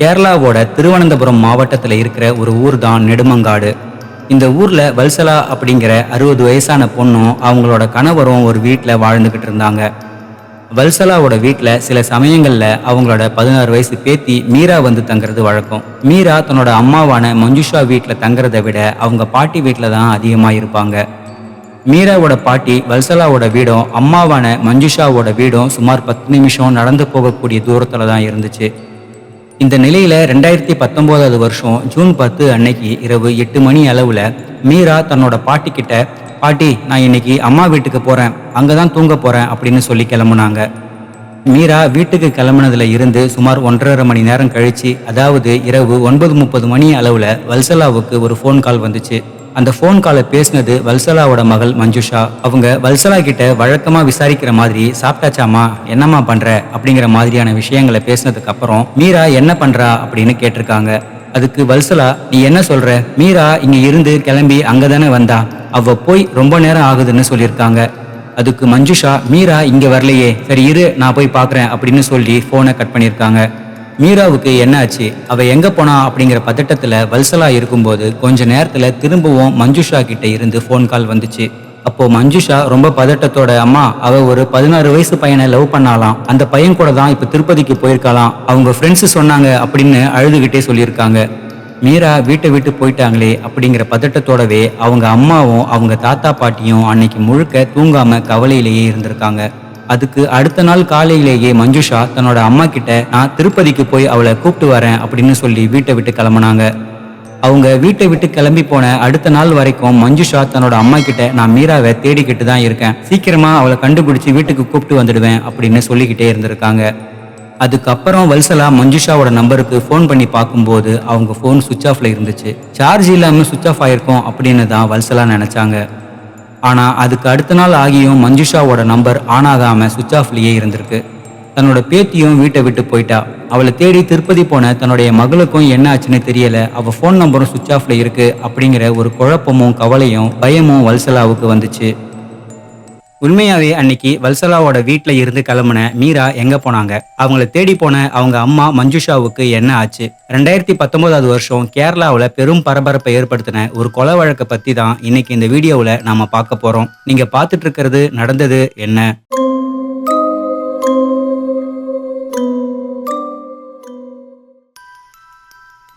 கேரளாவோட திருவனந்தபுரம் மாவட்டத்தில் இருக்கிற ஒரு ஊர் தான் நெடுமங்காடு. இந்த ஊர்ல வல்சலா அப்படிங்கிற 60 வயசான பொண்ணும் அவங்களோட கணவரும் ஒரு வீட்டில் வாழ்ந்துகிட்டு இருந்தாங்க. வல்சலாவோட வீட்டில் சில சமயங்கள்ல அவங்களோட 16 வயசு பேத்தி மீரா வந்து தங்குறது வழக்கம். மீரா தன்னோட அம்மாவான மஞ்சுஷா வீட்டில் தங்குறதை விட அவங்க பாட்டி வீட்டில் தான் அதிகமாக இருப்பாங்க. மீராவோட பாட்டி வல்சலாவோட வீடும் அம்மாவான மஞ்சுஷாவோட வீடும் சுமார் 10 நிமிஷம் நடந்து போகக்கூடிய தூரத்துல தான் இருந்துச்சு. இந்த நிலையில 2019 வருஷம் ஜூன் 10 அன்னைக்கு இரவு 8 மணி அளவுல மீரா தன்னோட பாட்டி கிட்ட, பாட்டி நான் இன்னைக்கு அம்மா வீட்டுக்கு போறேன், அங்கதான் தூங்க போறேன் அப்படின்னு சொல்லி கிளம்புனாங்க. மீரா வீட்டுக்கு கிளம்புனதுல இருந்து சுமார் 1.5 மணி நேரம் கழிச்சு, அதாவது இரவு 9:30 மணி அளவுல வல்சலாவுக்கு ஒரு ஃபோன் கால் வந்துச்சு. அந்த ஃபோன் காலை பேசினது வல்சலாவோட மகள் மஞ்சுஷா. அவங்க வல்சலா கிட்ட வழக்கமா விசாரிக்கிற மாதிரி, சாப்பிட்டாச்சாமா, என்னம்மா பண்ற அப்படிங்கிற மாதிரியான விஷயங்களை பேசினதுக்கு அப்புறம் மீரா என்ன பண்றா அப்படின்னு கேட்டிருக்காங்க. அதுக்கு வல்சலா, நீ என்ன சொல்ற, மீரா இங்க இருந்து கிளம்பி அங்கதானே வந்தா, அவ போய் ரொம்ப நேரம் ஆகுதுன்னு சொல்லியிருக்காங்க. அதுக்கு மஞ்சுஷா, மீரா இங்க வரலையே, சரி இரு நான் போய் பாக்குறேன் அப்படின்னு சொல்லி போனை கட் பண்ணியிருக்காங்க. மீராவுக்கு என்ன ஆச்சு, அவ எங்க போனா அப்படிங்கிற பதட்டத்துல வல்சலா இருக்கும்போது கொஞ்ச நேரத்துல திரும்பவும் மஞ்சுஷா கிட்ட இருந்து ஃபோன் கால் வந்துச்சு. அப்போ மஞ்சுஷா ரொம்ப பதட்டத்தோட, அம்மா அவ ஒரு 16 வயசு பையனை லவ் பண்ணாலாம், அந்த பையன் கூட தான் இப்ப திருப்பதிக்கு போயிருக்கலாம், அவங்க ஃப்ரெண்ட்ஸ் சொன்னாங்க அப்படின்னு அழுதுகிட்டே சொல்லியிருக்காங்க. மீரா வீட்டை விட்டு போயிட்டாங்களே அப்படிங்கிற பதட்டத்தோடவே அவங்க அம்மாவும் அவங்க தாத்தா பாட்டியும் அன்னைக்கு முழுக்க தூங்காம கவலையிலேயே இருந்திருக்காங்க. அதுக்கு அடுத்த நாள் காலையிலேயே மஞ்சுஷா தன்னோட அம்மா கிட்ட, நான் திருப்பதிக்கு போய் அவளை கூப்பிட்டு வரேன் அப்படின்னு சொல்லி வீட்டை விட்டு கிளம்புனாங்க. அவங்க வீட்டை விட்டு கிளம்பி போன அடுத்த நாள் வரைக்கும் மஞ்சுஷா தன்னோட அம்மா கிட்ட, நான் மீராவை தேடிக்கிட்டு தான் இருக்கேன், சீக்கிரமா அவளை கண்டுபிடிச்சு வீட்டுக்கு கூப்பிட்டு வந்துடுவேன் அப்படின்னு சொல்லிக்கிட்டே இருந்திருக்காங்க. அதுக்கப்புறம் வல்சலா மஞ்சுஷாவோட நம்பருக்கு ஃபோன் பண்ணி பார்க்கும்போது அவங்க ஃபோன் சுவிட்ச் ஆஃப்ல இருந்துச்சு. சார்ஜ் இல்லாமல் சுவிட்ச் ஆஃப் ஆயிருக்கும் அப்படின்னு தான் வல்சலா நினைச்சாங்க. ஆனா அதுக்கு அடுத்த நாள் ஆகியும் மஞ்சுஷாவோட நம்பர் ஆன் ஆகாம சுவிட்ச் ஆஃப்லயே இருந்திருக்கு. தன்னோட பேத்தியும் வீட்டை விட்டு போயிட்டா. அவளை தேடி திருப்பதி போன தன்னுடைய மகளுக்கும் என்ன ஆச்சுன்னு தெரியல, அவ ஃபோன் நம்பரும் சுவிட்ச் ஆஃப்ல இருக்கு அப்படிங்கிற ஒரு குழப்பமும் கவலையும் பயமும் வல்சலாவுக்கு வந்துச்சு. உண்மையாவே அன்னைக்கு வல்சலாவோட வீட்டில் இருந்து கிளம்புன மீரா எங்க போனாங்க, அவங்கள தேடி போன அவங்க அம்மா மஞ்சுஷாவுக்கு என்ன ஆச்சு, 2019 வருஷம் கேரளாவில் பெரும் பரபரப்பை ஏற்படுத்தின ஒரு கொலை வழக்கை பத்தி தான் இன்னைக்கு இந்த வீடியோவில் நாம பார்க்க போறோம். நீங்க பார்த்துட்டு இருக்கிறது நடந்தது என்ன.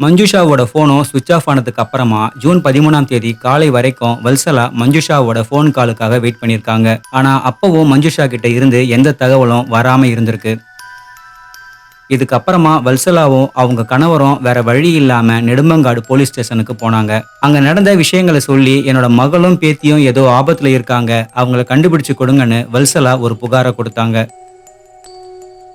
மஞ்சுஷாவோட ஃபோனும் சுவிட்ச் ஆஃப் ஆனதுக்கு அப்புறமா ஜூன் 13 காலை வரைக்கும் வல்சலா மஞ்சுஷாவோட ஃபோன் காலுக்காக வெயிட் பண்ணியிருக்காங்க. ஆனா அப்பவும் மஞ்சுஷா கிட்ட இருந்து எந்த தகவலும் வராம இருந்திருக்கு. இதுக்கப்புறமா வல்சலாவும் அவங்க கணவரும் வேற வழி இல்லாம நெடுமங்காடு போலீஸ் ஸ்டேஷனுக்கு போனாங்க. அங்க நடந்த விஷயங்களை சொல்லி, என்னோட மகளும் பேத்தியும் ஏதோ ஆபத்துல இருக்காங்க, அவங்கள கண்டுபிடிச்சு கொடுங்கன்னு வல்சலா ஒரு புகாரை கொடுத்தாங்க.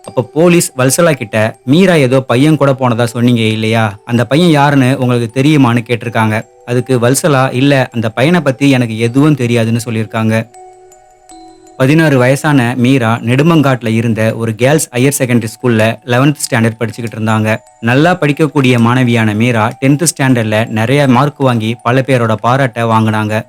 அப்போ போலீஸ் வல்சலா கிட்ட, மீரா ஏதோ பையன் கூட போனதா சொன்னீங்க இல்லையா, அந்த பையன் யாருன்னு உங்களுக்கு தெரியுமான்னு கேட்டிருக்காங்க. அதுக்கு வல்சலா, இல்ல அந்த பையனை பத்தி எனக்கு எதுவும் தெரியாதுன்னு சொல்லியிருக்காங்க. 16 வயசான மீரா நெடுமங்காட்டில் இருந்த ஒரு கேர்ள்ஸ் ஹையர் செகண்டரி ஸ்கூல்ல 11th ஸ்டாண்டர்ட் படிச்சுக்கிட்டு இருந்தாங்க. நல்லா படிக்கக்கூடிய மாணவியான மீரா 10th ஸ்டாண்டர்ட்ல நிறைய மார்க் வாங்கி பல பேரோட பாராட்டை வாங்கினாங்க.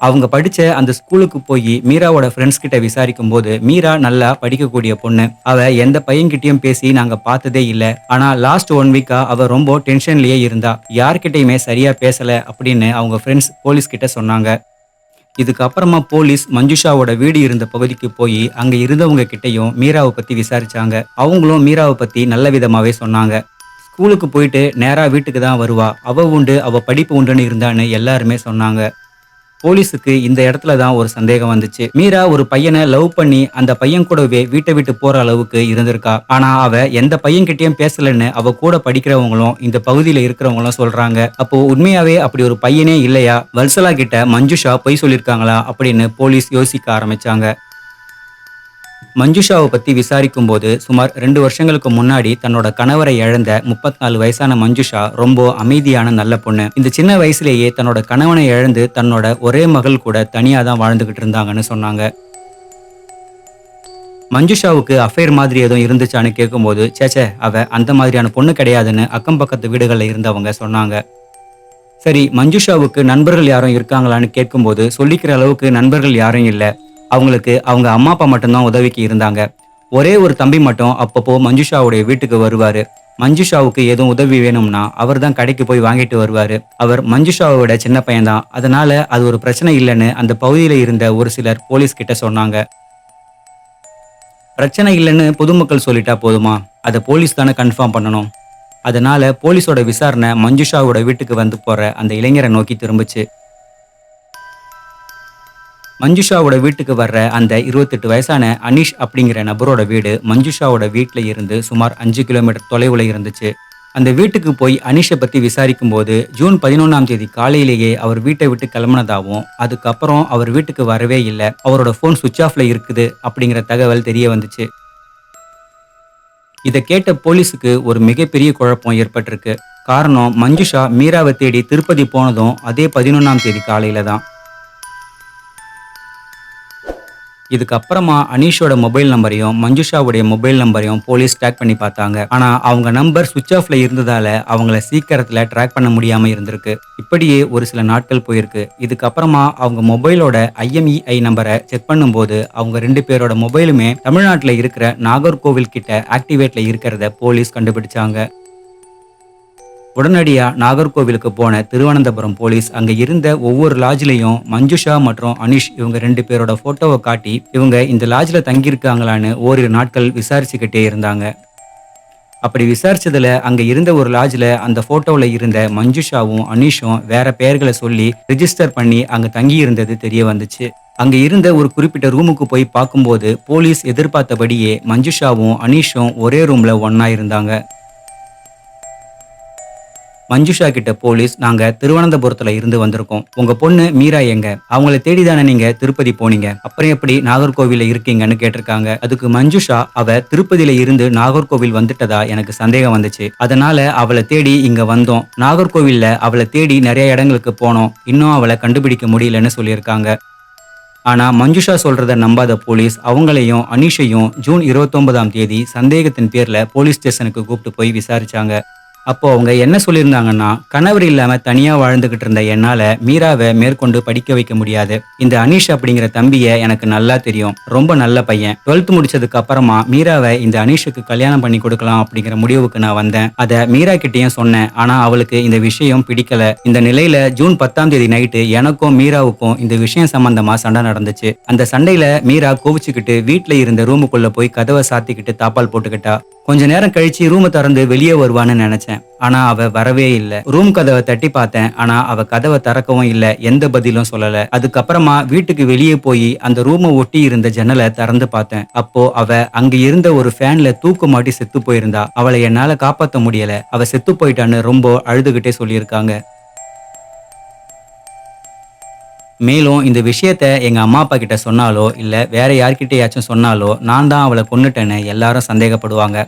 அவங்க படிச்ச அந்த ஸ்கூலுக்கு போய் மீராவோட ஃப்ரெண்ட்ஸ் கிட்ட விசாரிக்கும் போது, மீரா நல்லா படிக்கக்கூடிய பொண்ணு, அவ எந்த பையன்கிட்டயும் பேசி நாங்க பார்த்ததே இல்லை, ஆனா லாஸ்ட் 1 வீக்கா அவ ரொம்ப டென்ஷன்லயே இருந்தா, யார்கிட்டயுமே சரியா பேசல அப்படின்னு அவங்க ஃப்ரெண்ட்ஸ் போலீஸ் கிட்ட சொன்னாங்க. இதுக்கப்புறமா போலீஸ் மஞ்சுஷாவோட வீடு இருந்த பகுதிக்கு போய் அங்க இருந்தவங்க கிட்டையும் மீராவை பத்தி விசாரிச்சாங்க. அவங்களும் மீராவை பத்தி நல்ல விதமாவே சொன்னாங்க. ஸ்கூலுக்கு போயிட்டு நேரா வீட்டுக்கு தான் வருவா, அவ உண்டு அவ படிப்பு உண்டுன்னு இருந்தான்னு எல்லாருமே சொன்னாங்க. போலீஸுக்கு இந்த இடத்துல தான் ஒரு சந்தேகம் வந்துச்சு. மீரா ஒரு பையனை லவ் பண்ணி அந்த பையன் கூடவே வீட்டை விட்டு போற அளவுக்கு இருந்திருக்கா. ஆனா அவ எந்த பையன்கிட்டயும் பேசலன்னு அவ கூட படிக்கிறவங்களும் இந்த பகுதியில இருக்கிறவங்களும் சொல்றாங்க. அப்போ உண்மையாவே அப்படி ஒரு பையனே இல்லையா, வல்சலா கிட்ட மஞ்சுஷா பொய் சொல்லியிருக்காங்களா அப்படின்னு போலீஸ் யோசிக்க ஆரம்பிச்சாங்க. மஞ்சுஷாவை பத்தி விசாரிக்கும் போது, சுமார் 2 வருஷங்களுக்கு முன்னாடி தன்னோட கணவரை இழந்த 34 வயசான மஞ்சுஷா ரொம்ப அமைதியான நல்ல பொண்ணு. இந்த சின்ன வயசுலேயே தன்னோட கணவனை இழந்து தன்னோட ஒரே மகள் கூட தனியா தான் வாழ்ந்துகிட்டு இருந்தாங்கன்னு சொன்னாங்க. மஞ்சுஷாவுக்கு அஃபேர் மாதிரி எதுவும் இருந்துச்சான்னு கேட்கும்போது, சேச்சே அவ அந்த மாதிரியான பொண்ணு கிடையாதுன்னு அக்கம் பக்கத்து வீடுகளில் இருந்தவங்க சொன்னாங்க. சரி, மஞ்சுஷாவுக்கு நண்பர்கள் யாரும் இருக்காங்களான்னு கேட்கும்போது, சொல்லிக்கிற அளவுக்கு நண்பர்கள் யாரும் இல்லை, அவங்களுக்கு அவங்க அம்மா அப்பா மட்டும்தான் உதவிக்கு இருந்தாங்க. ஒரே ஒரு தம்பி மட்டும் அப்பப்போ மஞ்சுஷாவுடைய வீட்டுக்கு வருவாரு. மஞ்சுஷாவுக்கு எதுவும் உதவி வேணும்னா அவர் தான் கடைக்கு போய் வாங்கிட்டு வருவாரு. அவர் மஞ்சுஷாவை விட சின்ன பையன்தான். அதனால அது ஒரு பிரச்சனை இல்லைன்னு அந்த பகுதியில இருந்த ஒரு சிலர் போலீஸ் கிட்ட சொன்னாங்க. பிரச்சனை இல்லைன்னு பொதுமக்கள் சொல்லிட்டா போதுமா? அதை போலீஸ் தானே கன்ஃபார்ம் பண்ணணும். அதனால போலீஸோட விசாரணை மஞ்சுஷாவோட வீட்டுக்கு வந்து போற அந்த இளைஞரை நோக்கி திரும்பிச்சு. மஞ்சுஷாவோட வீட்டுக்கு வர்ற அந்த 28 வயசான அனீஷ் அப்படிங்கிற நபரோட வீடு மஞ்சுஷாவோட வீட்டில இருந்து சுமார் 5 கிலோமீட்டர் தொலைவுல இருந்துச்சு. அந்த வீட்டுக்கு போய் அனீஷை பத்தி விசாரிக்கும் போது ஜூன் 11ஆம் தேதி காலையிலேயே அவர் வீட்டை விட்டு கிளம்புனதாகவும், அதுக்கப்புறம் அவர் வீட்டுக்கு வரவே இல்லை, அவரோட போன் சுவிட்ச் ஆஃப்ல இருக்குது அப்படிங்கிற தகவல் தெரிய வந்துச்சு. இதை கேட்ட போலீஸுக்கு ஒரு மிகப்பெரிய குழப்பம் ஏற்பட்டிருக்கு. காரணம், மஞ்சுஷா மீராவை தேடி திருப்பதி போனதும் அதே 11ஆம் தேதி காலையில தான். இதுக்கப்புறமா அனீஷோட மொபைல் நம்பரையும் மஞ்சுஷாவுடைய மொபைல் நம்பரையும் போலீஸ் ட்ராக் பண்ணி பார்த்தாங்க. ஆனா அவங்க நம்பர் சுவிட்ச் ஆஃப்ல இருந்ததால அவங்கள சீக்கிரத்துல ட்ராக் பண்ண முடியாம இருந்திருக்கு. இப்படியே ஒரு சில நாட்கள் போயிருக்கு. இதுக்கப்புறமா அவங்க மொபைலோட IMEI நம்பரை செக் பண்ணும்போது அவங்க 2 பேரோட மொபைலுமே தமிழ்நாட்டுல இருக்கிற நாகர்கோவில் கிட்ட ஆக்டிவேட்ல இருக்கிறத போலீஸ் கண்டுபிடிச்சாங்க. உடனடியா நாகர்கோவிலுக்கு போன திருவனந்தபுரம் போலீஸ் அங்க இருந்த ஒவ்வொரு லாட்ஜ்லயும் மஞ்சுஷா மற்றும் அனீஷ் இவங்க 2 பேரோட போட்டோவை காட்டி இவங்க இந்த லாட்ஜ்ல தங்கியிருக்காங்களான்னு ஓரிரு நாட்கள் விசாரிச்சுக்கிட்டே இருந்தாங்க. அப்படி விசாரிச்சதுல அங்க இருந்த ஒரு லாட்ஜ்ல அந்த போட்டோல இருந்த மஞ்சுஷாவும் அனீஷும் வேற பெயர்களை சொல்லி ரிஜிஸ்டர் பண்ணி அங்க தங்கி இருந்தது தெரிய வந்துச்சு. அங்க இருந்த ஒரு குறிப்பிட்ட ரூமுக்கு போய் பார்க்கும்போது போலீஸ் எதிர்பார்த்தபடியே மஞ்சுஷாவும் அனீஷும் ஒரே ரூம்ல ஒண்ணா இருந்தாங்க. மஞ்சுஷா கிட்ட போலீஸ், நாங்க திருவனந்தபுரத்துல இருந்து வந்திருக்கோம், உங்க பொண்ணு மீரா எங்க? அவங்கள தேடிதானே நீங்க திருப்பதி போனீங்க, அப்புறம் எப்படி நாகர்கோவில்ல இருக்கீங்கன்னு கேட்டிருக்காங்க. அதுக்கு மஞ்சுஷா, அவ திருப்பதியில இருந்து நாகர்கோவில் வந்துட்டதா எனக்கு சந்தேகம் வந்துச்சு, அதனால அவளை தேடி இங்க வந்தோம். நாகர்கோவில்ல அவளை தேடி நிறைய இடங்களுக்கு போனோம், இன்னும் அவளை கண்டுபிடிக்க முடியலன்னு சொல்லியிருக்காங்க. ஆனா மஞ்சுஷா சொல்றத நம்பாத போலீஸ் அவங்களையும் அனீஷையும் ஜூன் 29ஆம் தேதி சந்தேகத்தின் பேர்ல போலீஸ் ஸ்டேஷனுக்கு கூப்பிட்டு போய் விசாரிச்சாங்க. அப்போ அவங்க என்ன சொல்லியிருந்தாங்கன்னா, கணவர் இல்லாம தனியா வாழ்ந்துகிட்டு இருந்த என்னால மீராவை மேற்கொண்டு படிக்க வைக்க முடியாது. இந்த அனீஷ் அப்படிங்கிற தம்பிய எனக்கு நல்லா தெரியும், ரொம்ப நல்ல பையன். 12th முடிச்சதுக்கு அப்புறமா மீராவை இந்த அனீஷுக்கு கல்யாணம் பண்ணி கொடுக்கலாம் அப்படிங்கிற முடிவுக்கு நான் வந்தேன். அதை மீரா கிட்டயும் சொன்னேன். ஆனா அவளுக்கு இந்த விஷயம் பிடிக்கல. இந்த நிலையில ஜூன் 10ஆம் தேதி நைட்டு எனக்கும் மீராவுக்கும் இந்த விஷயம் சம்பந்தமா சண்டை நடந்துச்சு. அந்த சண்டையில மீரா கோவிச்சுக்கிட்டு வீட்டுல இருந்த ரூமுக்குள்ள போய் கதவை சாத்திக்கிட்டு தாப்பால் போட்டுக்கிட்டா. கொஞ்ச நேரம் கழிச்சு ரூமை திறந்து வெளியே வருவான்னு நினைச்சேன். ஆனா அவ வரவே இல்லை. ரூம் கதவை தட்டி பார்த்தேன். ஆனா அவ கதவை திறக்கவும் இல்லை, எந்த பதிலும் சொல்லல. அதுக்கப்புறமா வீட்டுக்கு வெளியே போய் அந்த ரூமை ஒட்டி இருந்த ஜன்னலை திறந்து பார்த்தேன். அப்போ அவ அங்க இருந்த ஒரு ஃபேன்ல தூக்கு மாட்டி செத்து போயிருந்தா. அவளை என்னால காப்பாற்ற முடியல, அவ செத்து போயிட்டான்னு ரொம்ப அழுதுகிட்டே சொல்லியிருக்காங்க. மேலும் இந்த விஷயத்த எங்க அம்மா அப்பா கிட்ட சொன்னாலோ இல்ல வேற யார்கிட்டயாச்சும் சொன்னாலோ நான் தான் அவளை கொன்னுட்டேன்னு எல்லாரும் சந்தேகப்படுவாங்க.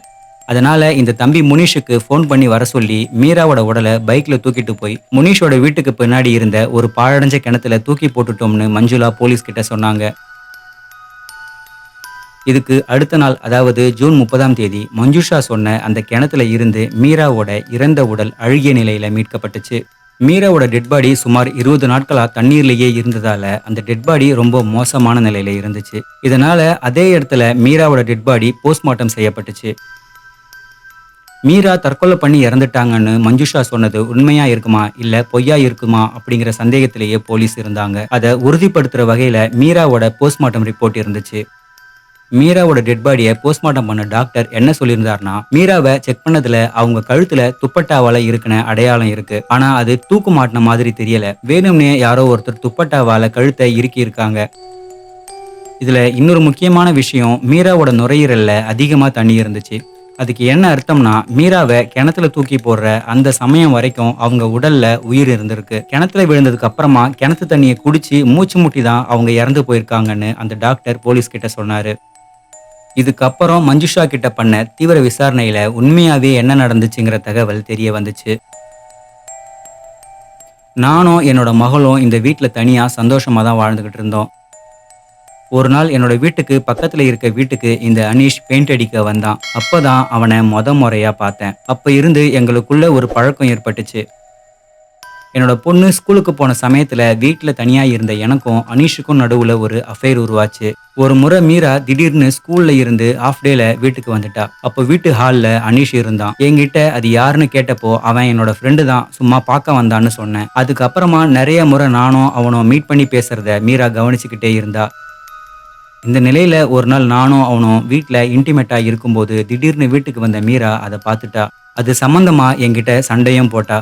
அதனால இந்த தம்பி முனிஷுக்கு ஃபோன் பண்ணி வர சொல்லி மீராவோட உடலை பைக்ல தூக்கிட்டு போய் முனிஷோட வீட்டுக்கு பின்னாடி இருந்த ஒரு பாழடைஞ்ச கிணத்துல தூக்கி போட்டுட்டோம்னு மஞ்சுளா போலீஸ் கிட்ட சொன்னாங்க. இதுக்கு அடுத்த நாள், அதாவது ஜூன் 30ஆம் தேதி மஞ்சுஷா சொன்ன அந்த கிணத்துல இருந்து மீராவோட இறந்த உடல் அழுகிய நிலையில மீட்கப்பட்டுச்சு. மீராவோட டெட் பாடி சுமார் 20 நாட்களா தண்ணீர்லயே இருந்ததால அந்த டெட் பாடி ரொம்ப மோசமான நிலையில இருந்துச்சு. இதனால அதே இடத்துல மீராவோட டெட் பாடி போஸ்ட்மார்ட்டம் செய்யப்பட்டுச்சு. மீரா தற்கொலை பண்ணி இறந்துட்டாங்கன்னு மஞ்சுஷா சொன்னது உண்மையா இருக்குமா இல்ல பொய்யா இருக்குமா அப்படிங்கிற சந்தேகத்திலேயே போலீஸ் இருந்தாங்க. அதை உறுதிப்படுத்துற வகையில மீராவோட போஸ்ட்மார்ட்டம் ரிப்போர்ட் இருந்துச்சு. மீராவோட டெட் பாடியை போஸ்ட்மார்ட்டம் பண்ண டாக்டர் என்ன சொல்லியிருந்தாருன்னா, மீராவை செக் பண்ணதுல அவங்க கழுத்துல துப்பட்டாவால இருக்குன அடையாளம் இருக்கு. ஆனா அது தூக்கு மாட்டின மாதிரி தெரியல, வேணும்னே யாரோ ஒருத்தர் துப்பட்டாவால கழுத்தை இறுக்கி இருக்காங்க. இதுல இன்னொரு முக்கியமான விஷயம், மீராவோட நுரையீரல்ல அதிகமா தண்ணி இருந்துச்சு. அதுக்கு என்ன அர்த்தம்னா, மீராவை கிணத்துல தூக்கி போடுற அந்த சமயம் வரைக்கும் அவங்க உடல்ல உயிர் இருந்திருக்கு. கிணத்துல விழுந்ததுக்கு அப்புறமா கிணத்து தண்ணியை குடிச்சு மூச்சு முட்டி தான் அவங்க இறந்து போயிருக்காங்கன்னு அந்த டாக்டர் போலீஸ் கிட்ட சொன்னாரு. இதுக்கப்புறம் மஞ்சுஷா கிட்ட பண்ண தீவிர விசாரணையில உண்மையாவே என்ன நடந்துச்சுங்கிற தகவல் தெரிய வந்துச்சு. நானும் என்னோட மகளும் இந்த வீட்டுல தனியா சந்தோஷமா தான் வாழ்ந்துகிட்டு இருந்தோம். ஒரு நாள் என்னோட வீட்டுக்கு பக்கத்துல இருக்க வீட்டுக்கு இந்த அனீஷ் பெயிண்ட் அடிக்க வந்தான். அப்பதான் அவனை முறையா பார்த்தேன். அப்ப இருந்து எங்களுக்குள்ள ஒரு பழக்கம் ஏற்பட்டுச்சு. என்னோட பொண்ணு ஸ்கூலுக்கு போன சமயத்துல வீட்டுல தனியா இருந்த எனக்கும் அனீஷுக்கும் நடுவுல ஒரு அஃபேர் உருவாச்சு. ஒரு முறை மீரா திடீர்னு ஸ்கூல்ல இருந்து ஆஃப் டேல வீட்டுக்கு வந்துட்டா. அப்போ வீட்டு ஹால்ல அனீஷ் இருந்தான். என்கிட்ட அது யாருன்னு கேட்டப்போ அவன் என்னோட ஃப்ரெண்டு தான், சும்மா பார்க்க வந்தான்னு சொன்னேன். அதுக்கப்புறமா நிறைய முறை நானும் அவனும் மீட் பண்ணி பேசுறத மீரா கவனிச்சுக்கிட்டே இருந்தா. இந்த நிலையில ஒரு நாள் நானும் அவனும் வீட்ல இன்டிமேட்டா இருக்கும்போது திடீர்னு வீட்டுக்கு வந்த மீரா அதை பார்த்துட்டா. அது சம்பந்தமா என்கிட்ட சண்டையும் போட்டா.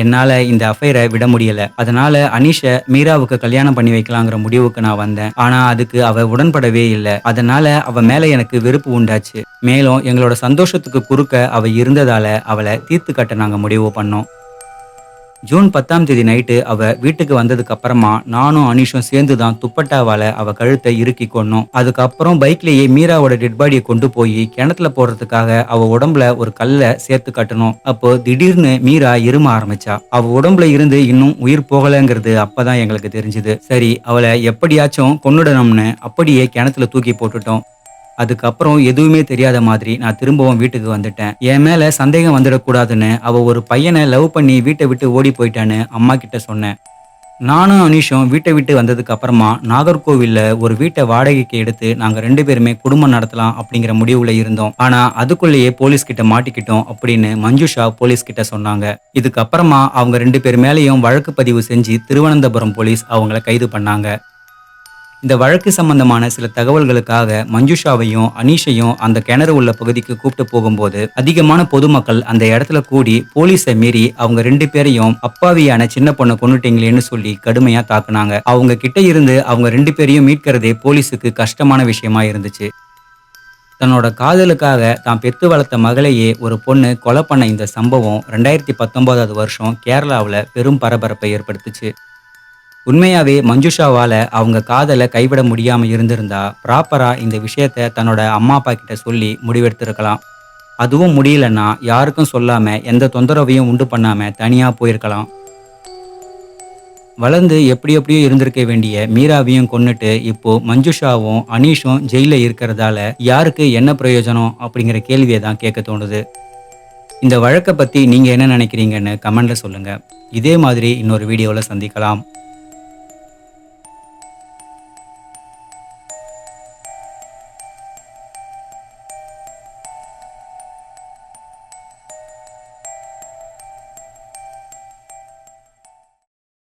என்னால இந்த அஃபைரை விட முடியல. அதனால அனீஷ மீராவுக்கு கல்யாணம் பண்ணி வைக்கலாங்கிற முடிவுக்கு நான் வந்தேன். ஆனா அதுக்கு அவ உடன்படவே இல்லை. அதனால அவ மேல எனக்கு வெறுப்பு உண்டாச்சு. மேலும் எங்களோட சந்தோஷத்துக்கு குறுக்க அவ இருந்ததால அவளை தீர்த்து கட்ட நாங்க முடிவு பண்ணோம். ஜூன் 10ஆம் தேதி நைட்டு அவ வீட்டுக்கு வந்ததுக்கு அப்புறமா நானும் அனீஷும் சேர்ந்து தான் துப்பட்டாவால அவ கழுத்தை இறுக்கி கொன்னோம். அதுக்கப்புறம் பைக்லயே மீராவோட டெட் பாடியை கொண்டு போய் கிணத்துல போடுறதுக்காக அவ உடம்புல ஒரு கல்லை சேர்த்து கட்டணும். அப்போ திடீர்னு மீரா இரும ஆரம்பிச்சா. அவ உடம்புல இருந்து இன்னும் உயிர் போகலைங்கிறது அப்பதான் எங்களுக்கு தெரிஞ்சுது. சரி, அவளை எப்படியாச்சும் கொன்னுடணும்னு அப்படியே கிணத்துல தூக்கி போட்டுட்டோம். அதுக்கப்புறம் எதுவுமே தெரியாத மாதிரி நான் திரும்பவும் வீட்டுக்கு வந்துட்டேன். என் மேல சந்தேகம் வந்துடக்கூடாதுன்னு அவ ஒரு பையனை லவ் பண்ணி வீட்டை விட்டு ஓடி போயிட்டான்னு அம்மா கிட்ட சொன்னேன். நானும் அனீஷும் வீட்டை விட்டு வந்ததுக்கு அப்புறமா நாகர்கோவில்ல ஒரு வீட்டை வாடகைக்கு எடுத்து நாங்க 2 பேருமே குடும்பம் நடத்தலாம் அப்படிங்கிற முடிவுல இருந்தோம். ஆனா அதுக்குள்ளேயே போலீஸ் கிட்ட மாட்டிக்கிட்டோம் அப்படின்னு மஞ்சுஷா போலீஸ் கிட்ட சொன்னாங்க. இதுக்கப்புறமா அவங்க 2 பேர் மேலேயும் வழக்கு பதிவு செஞ்சு திருவனந்தபுரம் போலீஸ் அவங்கள கைது பண்ணாங்க. இந்த வழக்கு சம்பந்தமான சில தகவல்களுக்காக மஞ்சுஷாவையும் அனீஷையும் அந்த கிணறு உள்ள பகுதிக்கு கூப்பிட்டு போகும்போது அதிகமான பொதுமக்கள் அந்த இடத்துல கூடி போலீஸை மீறி அவங்க 2 பேரையும் அப்பாவியான சின்ன பொண்ணை கொன்னுட்டீங்களேன்னு சொல்லி கடுமையா தாக்குனாங்க. அவங்க கிட்ட இருந்து அவங்க 2 பேரையும் மீட்கிறதே போலீஸுக்கு கஷ்டமான விஷயமா இருந்துச்சு. தன்னோட காதலுக்காக தான் பெத்து வளர்த்த மகளையே ஒரு பொண்ணு கொலை பண்ண இந்த சம்பவம் 2019 வருஷம் கேரளாவில் பெரும் பரபரப்பை ஏற்படுத்துச்சு. உண்மையாவே மஞ்சுஷாவால அவங்க காதலை கைவிட முடியாம இருந்திருந்தா ப்ராப்பரா இந்த விஷயத்த தன்னோட அம்மா அப்பா கிட்ட சொல்லி முடிவெடுத்திருக்கலாம். அதுவும் முடியலன்னா யாருக்கும் சொல்லாம எந்த தொந்தரவையும் உண்டு பண்ணாம தனியா போயிருக்கலாம். வளர்ந்து எப்படி எப்படியோ இருந்திருக்க வேண்டிய மீராவையும் கொன்னுட்டு இப்போ மஞ்சுஷாவும் அனீஷும் ஜெயில இருக்கிறதால யாருக்கு என்ன பிரயோஜனம் அப்படிங்கிற கேள்வியை தான் கேட்க தோணுது. இந்த வழக்கை பத்தி நீங்க என்ன நினைக்கிறீங்கன்னு கமெண்ட்ல சொல்லுங்க. இதே மாதிரி இன்னொரு வீடியோல சந்திக்கலாம்.